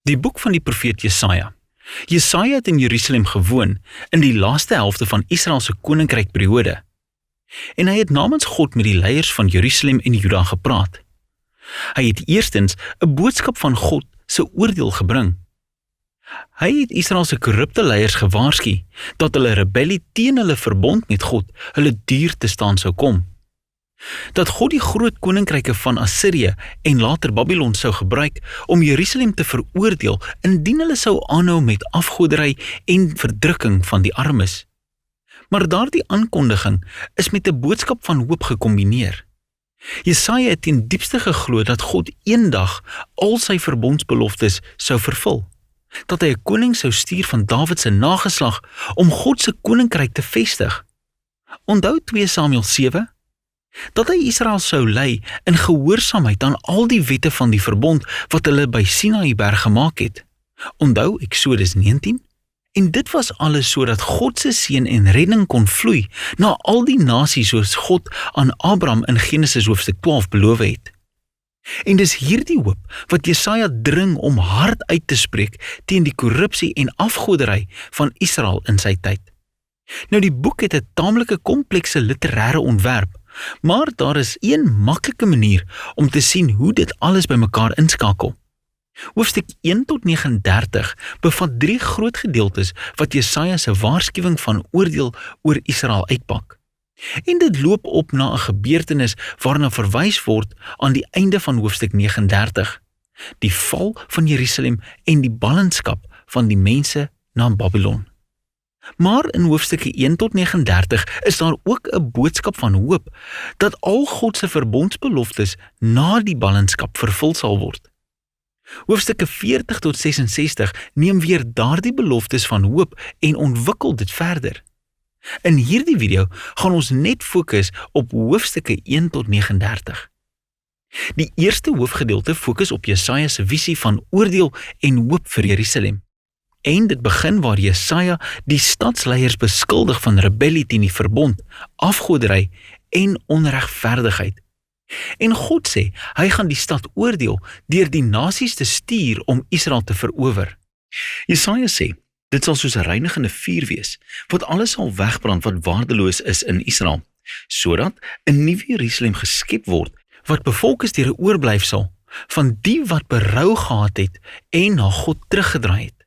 Die boek van die profeet Jesaja. Jesaja het in Jerusalem gewoon in die laaste helfte van Israel se koninkrykperiode. En hy het namens God met die leiers van Jerusalem en Juda gepraat. Hy het eerstens 'n boodskap van God se oordeel gebring. Hy het Israel se korrupte leiers gewaarsku dat hulle rebellie teen hulle verbond met God hulle duur te staan sou kom. Dat God die groot koninkryke van Assirië en later Babylon sou gebruik om Jerusalem te veroordeel indien hulle sou aanhou met afgoderry en verdrukking van die armes. Maar daardie aankondiging is met 'n boodskap van hoop gekombineer. Jesaja het ten diepste geglo dat God eendag al sy verbondsbeloftes sou vervul, dat hy 'n koning sou stuur van Dawid se nageslag om God se koninkryk te vestig. Onthou 2 Samuel 7? Dat hy Israel sou lei in gehoorsaamheid aan al die wette van die verbond wat hulle by Sinaï berg gemaak het. Onthou Eksodus 19? En dit was alles sodat God se seën en redding kon vloei na al die nasies soos God aan Abraham in Genesis hoofstuk 12 beloof het. En dis hierdie hoop wat Jesaja dring om hard uit te spreek teen die korrupsie en afgoderry van Israel in sy tyd. Nou die boek het 'n taamlike komplekse literêre ontwerp, maar daar is een maklike manier om te sien hoe dit alles bymekaar inskakel. Hoofstuk 1 tot 39 bevat 3 groot gedeeltes wat Jesaja se waarskuwing van oordeel oor Israel uitpak. En dit loop op na 'n gebeurtenis waarna verwys word aan die einde van hoofstuk 39, die val van Jerusalem en die ballingskap van die mense na Babylon. Maar in hoofstukke 1 tot 39 is daar ook 'n boodskap van hoop dat al God se verbondsbeloftes na die ballingskap vervul sal word. Hoofstukke 40 tot 66 neem weer daardie beloftes van hoop en ontwikkel dit verder. In hierdie video gaan ons net fokus op hoofstukke 1 tot 39. Die eerste hoofgedeelte fokus op Jesaja se visie van oordeel en hoop vir Jerusalem. En dit begin waar Jesaja die stadsleiers beskuldig van rebellie teen die verbond, afgoderry en onregverdigheid. En God sê, hy gaan die stad oordeel deur die nasies te stuur om Israel te verower. Jesaja sê, dit sal soos 'n reinigende vuur wees, wat alles sal wegbrand wat waardeloos is in Israel, sodat 'n nuwe Jerusalem geskep word, wat bevolk is deur 'n oorblyfsel van die wat berou gehad het en na God teruggedraai het.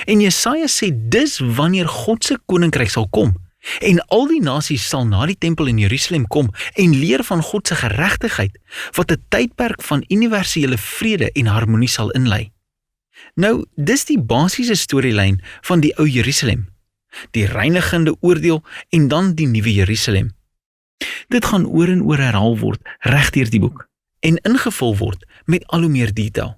En Jesaja sê dis wanneer God se koninkryk sal kom, en al die nasies sal na die tempel in Jerusalem kom en leer van God se geregtigheid, wat 'n tydperk van universele vrede en harmonie sal inlei. Nou, dis die basiese storielyn van die ou Jerusalem, die reinigende oordeel en dan die nuwe Jerusalem. Dit gaan oor en oor herhaal word reg deur die boek en ingevul word met al hoe meer detail.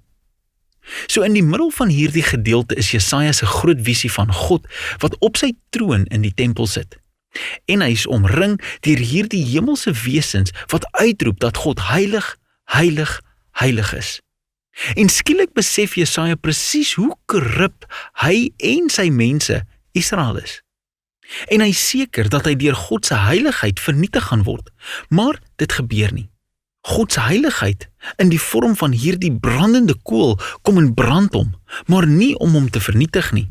So in die middel van hierdie gedeelte is Jesaja se groot visie van God wat op sy troon in die tempel sit. En hy is omring deur hierdie hemelse wesens wat uitroep dat God heilig, heilig, heilig is. En skielik besef Jesaja presies hoe korrup hy en sy mense Israel is. En hy is seker dat hy deur God se heiligheid vernietig gaan word, maar dit gebeur nie. God se heiligheid in die vorm van hierdie brandende kool kom en brand hom, maar nie om hom te vernietig nie,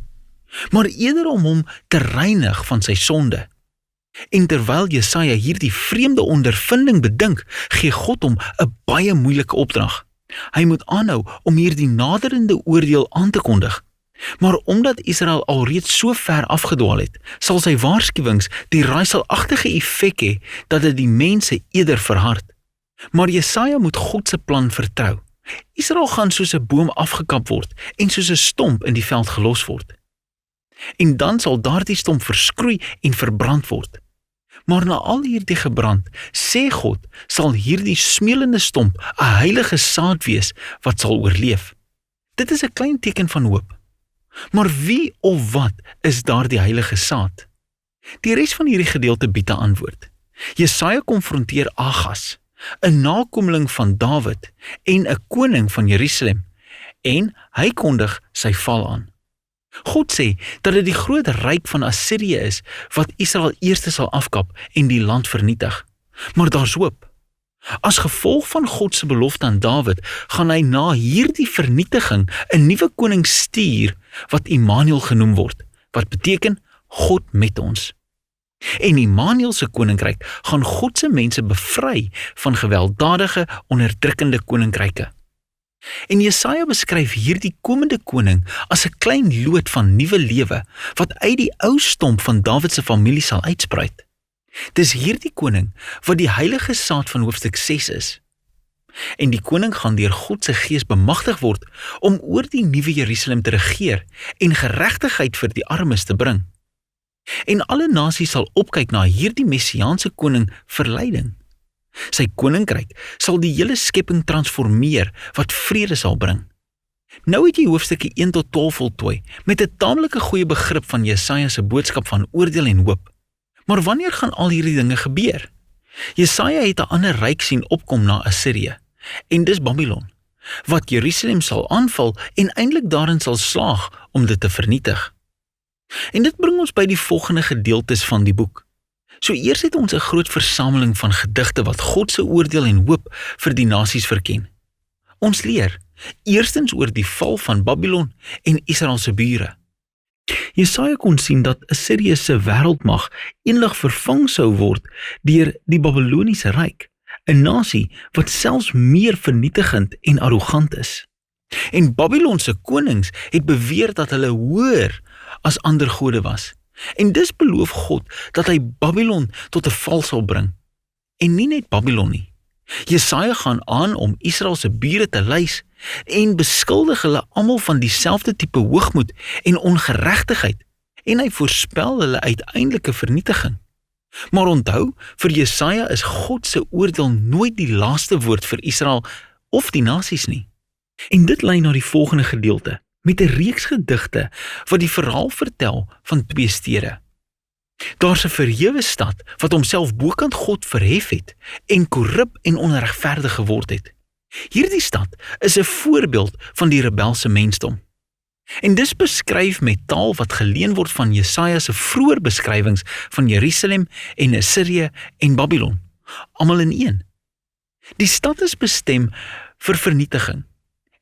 maar eerder om hom te reinig van sy sonde. En terwyl Jesaja hierdie vreemde ondervinding bedink, gee God hom 'n baie moeilike opdrag. Hy moet aanhou om hierdie naderende oordeel aan te kondig. Maar omdat Israel alreeds so ver afgedwaal het, sal sy waarskuwings die raaiselagtige effek hê dat dit die mense eerder verhard. Maar Jesaja moet God se plan vertrou. Israel gaan soos 'n boom afgekap word en soos 'n stomp in die veld gelos word. En dan sal daardie stomp verskroei en verbrand word. Maar na al hierdie gebrand, sê God, sal hierdie smeulende stomp 'n heilige saad wees wat sal oorleef. Dit is 'n klein teken van hoop. Maar wie of wat is daardie heilige saad? Die res van hierdie gedeelte bied 'n antwoord. Jesaja konfronteer Agas, 'n nakomeling van Dawid en 'n koning van Jerusalem, en hy kondig sy val aan. God sê dat dit die groot ryk van Assirië is wat Israel eers sal afkap en die land vernietig. Maar daar's hoop. As gevolg van God se belofte aan Dawid, gaan hy na hierdie vernietiging 'n nuwe koning stuur wat Immanuel genoem word, wat beteken God met ons. En Immanuel se koninkryk gaan God se mense bevry van gewelddadige, onderdrukkende koninkryke. En Jesaja beskryf hierdie komende koning as 'n klein loot van nuwe lewe wat uit die ou stomp van Dawid se familie sal uitspruit. Dis hierdie koning wat die heilige saad van hoofstuk 6 is. En die koning gaan deur God se gees bemagtig word om oor die nuwe Jerusalem te regeer en geregtigheid vir die armes te bring. En alle nasies sal opkyk na hierdie messiaanse koning vir leiding. Sy koninkryk sal die hele skepping transformeer wat vrede sal bring. Nou het jy hoofstukke 1 tot 12 voltooi met 'n taamlike goeie begrip van Jesaja se boodskap van oordeel en hoop. Maar wanneer gaan al hierdie dinge gebeur? Jesaja het 'n ander ryk sien opkom na Assirië, en dis Babylon, wat Jerusalem sal aanval en eintlik daarin sal slaag om dit te vernietig. En dit bring ons by die volgende gedeeltes van die boek. So eers het ons 'n groot versameling van gedigte wat God se oordeel en hoop vir die nasies verken. Ons leer eerstens oor die val van Babylon en Israel se bure. Jesaja kon sien dat Assirië se wêreldmag eendag vervang sou word deur die Babiloniese ryk, 'n nasie wat selfs meer vernietigend en arrogant is. En Babylon se konings het beweer dat hulle hoër as ander gode was. En dus beloof God dat hy Babylon tot 'n val sal bring. En nie net Babylon nie. Jesaja gaan aan om Israel se bure te lys en beskuldig hulle almal van dieselfde tipe hoogmoed en ongeregtigheid, en hy voorspel hulle uiteindelike vernietiging. Maar onthou, vir Jesaja is God se oordeel nooit die laaste woord vir Israel of die nasies nie. En dit lei na die volgende gedeelte, met 'n reeks gedigte wat die verhaal vertel van twee stede. Daar's 'n verhewe stad wat homself bokant God verhef het en korrup en onregverdig geword het. Hierdie stad is 'n voorbeeld van die rebelse mensdom. En dis beskryf met taal wat geleen word van Jesaja se vroeë beskrywings van Jerusalem en Assirië en Babylon, almal in een. Die stad is bestem vir vernietiging.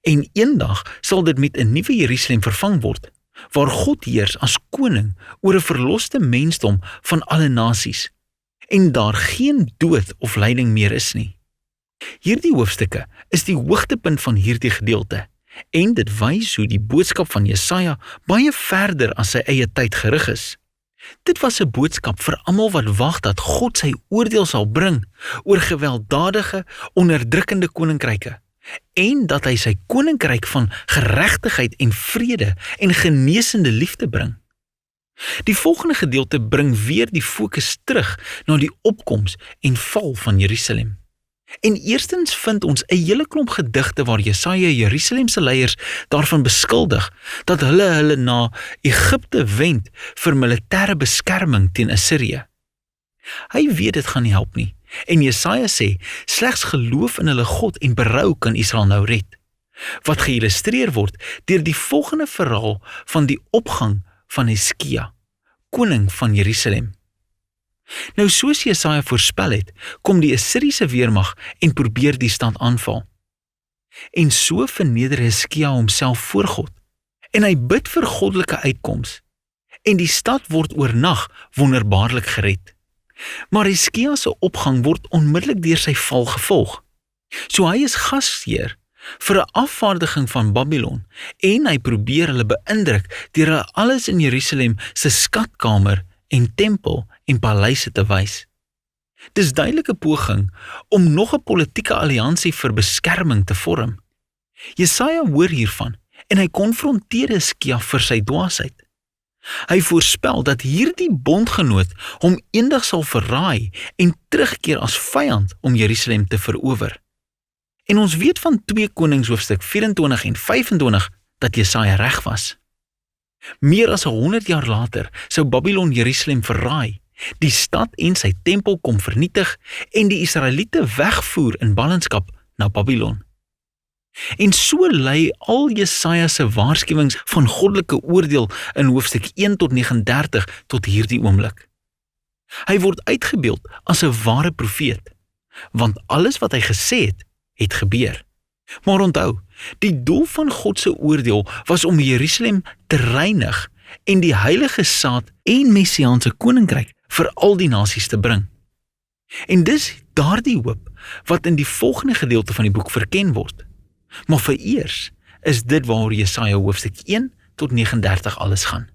En eendag sal dit met 'n nuwe Jerusalem vervang word, waar God heers as koning oor 'n verloste mensdom van alle nasies, en daar geen dood of lyding meer is nie. Hierdie hoofstukke is die hoogtepunt van hierdie gedeelte, en dit wys hoe die boodskap van Jesaja baie verder as sy eie tyd gerig is. Dit was 'n boodskap vir almal wat wag dat God sy oordeel sal bring oor gewelddadige, onderdrukkende koninkryke, en dat hy sy koninkryk van geregtigheid en vrede en genesende liefde bring. Die volgende gedeelte bring weer die fokus terug na die opkoms en val van Jerusalem. En eerstens vind ons 'n hele klomp gedigte waar Jesaja Jerusalem se leiers daarvan beskuldig dat hulle na Egipte wend vir militêre beskerming teen Assirië. Hy weet dit gaan nie help nie. En Jesaja sê, slegs geloof in hulle God en berou kan Israel nou red. Wat geïllustreer word deur die volgende verhaal van die opgang van Heskia, koning van Jerusalem. Nou soos Jesaja voorspel het, kom die Assiriese weermag en probeer die stad aanval. En so verneder Heskia homself voor God, en hy bid vir goddelike uitkoms, en die stad word oornag wonderbaarlik gered. Maar Heskia se opgang word onmiddellik deur sy val gevolg. So hy is gasheer vir 'n afvaardiging van Babylon, en hy probeer hulle beïndruk deur hulle alles in Jerusalem se skatkamer en tempel en paleise te wys. Dis duidelike poging om nog 'n politieke alliansie vir beskerming te vorm. Jesaja hoor hiervan en hy konfronteer Heskia vir sy dwaasheid. Hy voorspel dat hierdie bondgenoot hom eendag sal verraai en terugkeer as vyand om Jerusalem te verower. En ons weet van 2 Konings hoofstuk 24 en 25 dat Jesaja reg was. Meer as 100 jaar later sou Babylon Jerusalem verraai, die stad en sy tempel kom vernietig en die Israeliete wegvoer in ballingskap na Babylon. En so lei al Jesaja se waarskuwings van goddelike oordeel in hoofstuk 1 tot 39 tot hierdie oomblik. Hy word uitgebeeld as 'n ware profeet, want alles wat hy gesê het, het gebeur. Maar onthou, die doel van God se oordeel was om Jerusalem te reinig en die heilige saad en messiaanse koninkryk vir al die nasies te bring. En dis daardie hoop wat in die volgende gedeelte van die boek verken word. Maar vereers is dit waaroor Jesaja hoofstuk 1 tot 39 alles gaan.